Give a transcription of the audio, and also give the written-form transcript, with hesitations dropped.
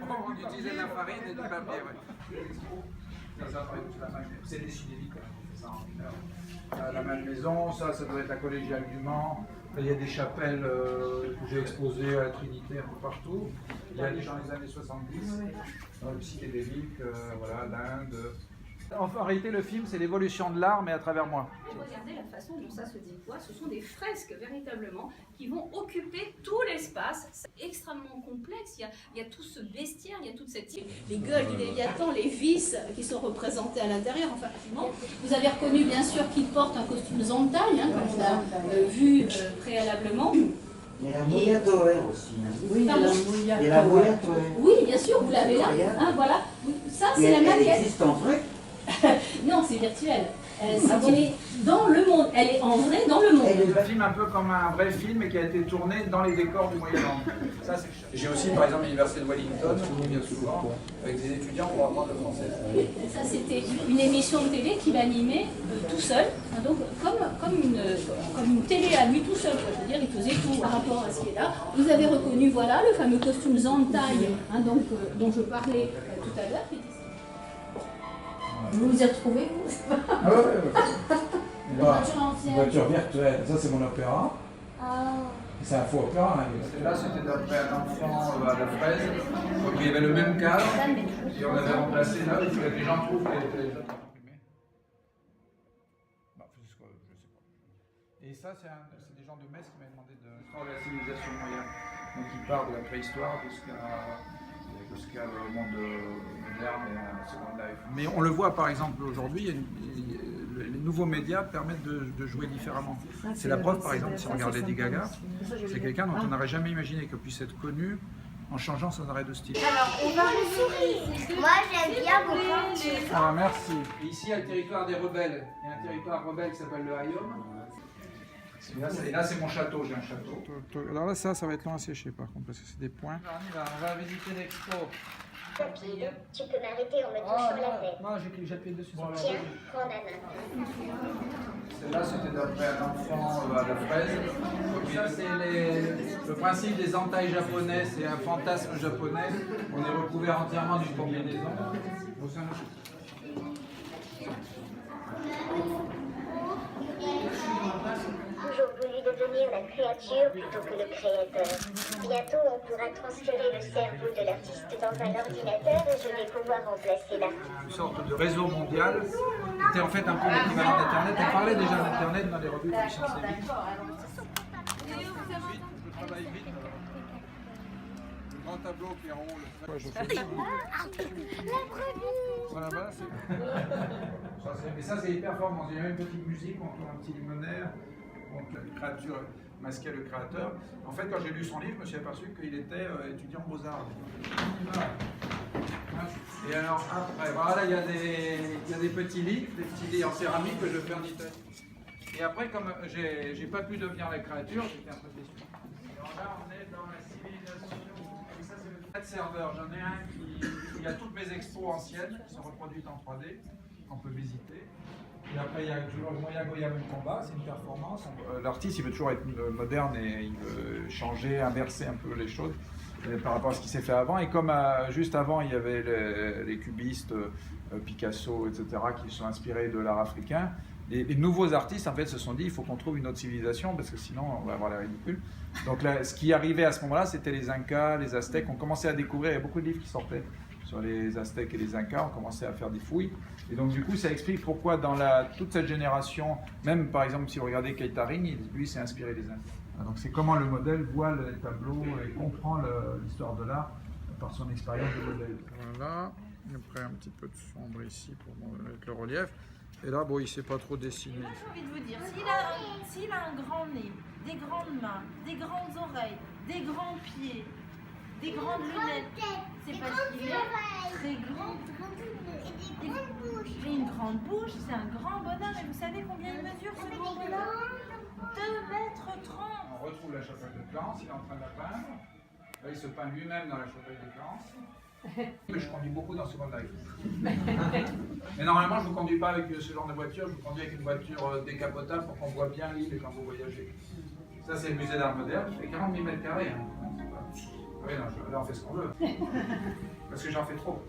On utilisait de la farine et du papier, ouais. C'est dessiné vite, on fait ça en 1 heure. La Malmaison, ça doit être la collégiale du Mans. Il y a des chapelles que j'ai exposées à la Trinité un peu partout. Il y a des gens des années 70, dans le psychédélique, voilà, l'Inde. En réalité, le film, c'est l'évolution de l'art, mais à travers moi. Regardez la façon dont ça se déploie. Ce sont des fresques véritablement qui vont occuper tout l'espace. C'est extrêmement complexe. Il y a tout ce bestiaire, il y a toute cette... Les gueules du Léviathan, les vis qui sont représentées à l'intérieur. Enfin, vous avez reconnu bien sûr qu'il porte un costume zantaille, hein, comme on a vu préalablement. Il y a la mouilla Toer aussi. Hein. Oui, il y a la mouilla Toer. Oui, bien sûr, vous l'avez là. Hein, voilà. Ça, c'est la maquette. Elle existe en vrai? Non, c'est virtuel. Elle est dans le monde. Elle est en vrai dans le monde. C'est un film un peu comme un vrai film et qui a été tourné dans les décors du Moyen-Orient. J'ai aussi par exemple l'université de Wellington, qui vient souvent, avec des étudiants pour apprendre le français. Ça c'était une émission de télé qui m'animait tout seul, hein, donc comme une télé à lui tout seul, c'est-à-dire il faisait tout par rapport à ce qui est là. Vous avez reconnu voilà le fameux costume zantaille, hein, dont je parlais tout à l'heure. Vous vous y retrouvez, vous? Ah ouais. Une voiture virtuelle. Ça, c'est mon opéra. C'est un faux opéra. Hein. Là, c'était d'après un enfant à la fraise. Donc, il y avait le même cadre. Et on avait remplacé là. Il fallait que les gens trouvent que les autres imprimés. Bah, je sais pas. Et ça, c'est des gens de Metz qui m'avaient demandé de l'histoire de la civilisation moyenne. Donc, il part de la préhistoire jusqu'à le monde moderne et la Second Life. Mais on le voit par exemple aujourd'hui, les nouveaux médias permettent de jouer différemment. C'est la preuve par exemple, si on regarde Lady Gaga, c'est quelqu'un dont on n'aurait jamais imaginé qu'elle puisse être connue en changeant sans arrêt de style. Alors, on va le sourire. Moi, j'aime bien beaucoup. Ah, merci. Et ici, il y a le territoire des rebelles. Il y a un territoire rebelle qui s'appelle le Hayom. Et là, c'est mon château, j'ai un château. Alors là, ça va être long à sécher par contre, parce que c'est des points. On va visiter l'expo. Tu peux m'arrêter en me touchant la tête. Non, j'appuie dessus. Tiens, prends la main. Celle-là, c'était d'après un enfant à la fraise. Donc ça, c'est le principe des entailles japonais, c'est un fantasme japonais. On est recouvert entièrement d'une combinaison. Toujours voulu devenir la créature plutôt que le créateur. Bientôt, on pourra transférer le cerveau de l'artiste dans un ordinateur et je vais pouvoir remplacer l'artiste. Une sorte de réseau mondial qui était en fait un peu l'équivalent d'Internet. On parlait déjà d'Internet dans les revues de Sciences et Vie. Je travaille vite. Le grand tableau qui est en haut. Ouais, je fais ça. Voilà, mais ça, c'est hyper fort. Il y a même une petite musique, on tourne un petit luminaire. Donc la créature masquait le créateur. En fait, quand j'ai lu son livre, je me suis aperçu qu'il était étudiant en beaux-arts. Voilà. Et alors après, voilà, il y a des petits lits en céramique que je fais en Italie. Et après, comme j'ai pas pu devenir la créature, j'étais un peu déçu. Alors là, on est dans la civilisation. Et ça, c'est le 4 serveurs. J'en ai un il y a toutes mes expos anciennes qui sont reproduites en 3D, qu'on peut visiter. Et après, il y a toujours le Moya Goyam combat, c'est une performance. L'artiste, il veut toujours être moderne et il veut changer, inverser un peu les choses par rapport à ce qui s'est fait avant. Et comme juste avant, il y avait les cubistes, Picasso, etc., qui sont inspirés de l'art africain, les nouveaux artistes, en fait, se sont dit, il faut qu'on trouve une autre civilisation, parce que sinon, on va avoir la ridicule. Donc là, ce qui arrivait à ce moment-là, c'était les Incas, les Aztèques. On commençait à découvrir, il y a beaucoup de livres qui sortaient sur les Aztèques et les Incas, on commençait à faire des fouilles. Et donc du coup, ça explique pourquoi dans toute cette génération, même par exemple si vous regardez Keitaring, lui s'est inspiré des Incas. Donc c'est comment le modèle voit les tableaux et comprend l'histoire de l'art par son expérience de modèle. Voilà, après un petit peu de sombre ici pour mettre le relief. Et là, bon, il ne sait pas trop dessiner. Moi, j'ai envie de vous dire, s'il a un grand nez, des grandes mains, des grandes oreilles, des grands pieds, des grandes lunettes, c'est parce qu'il est très grand. J'ai une grande bouche, c'est un grand bonhomme. Et vous savez combien il mesure ce grand bonhomme? 2,30 m. On retrouve la chapelle de Clans, il est en train de la peindre. Là, il se peint lui-même dans la chapelle de Clans. Je conduis beaucoup dans Second Life. Mais normalement, je ne vous conduis pas avec ce genre de voiture, je vous conduis avec une voiture décapotable pour qu'on voit bien l'île quand vous voyagez. Ça, c'est le musée d'art moderne, qui fait 40 000 m². Oui, non, là on fait ce qu'on veut. Parce que j'en fais trop.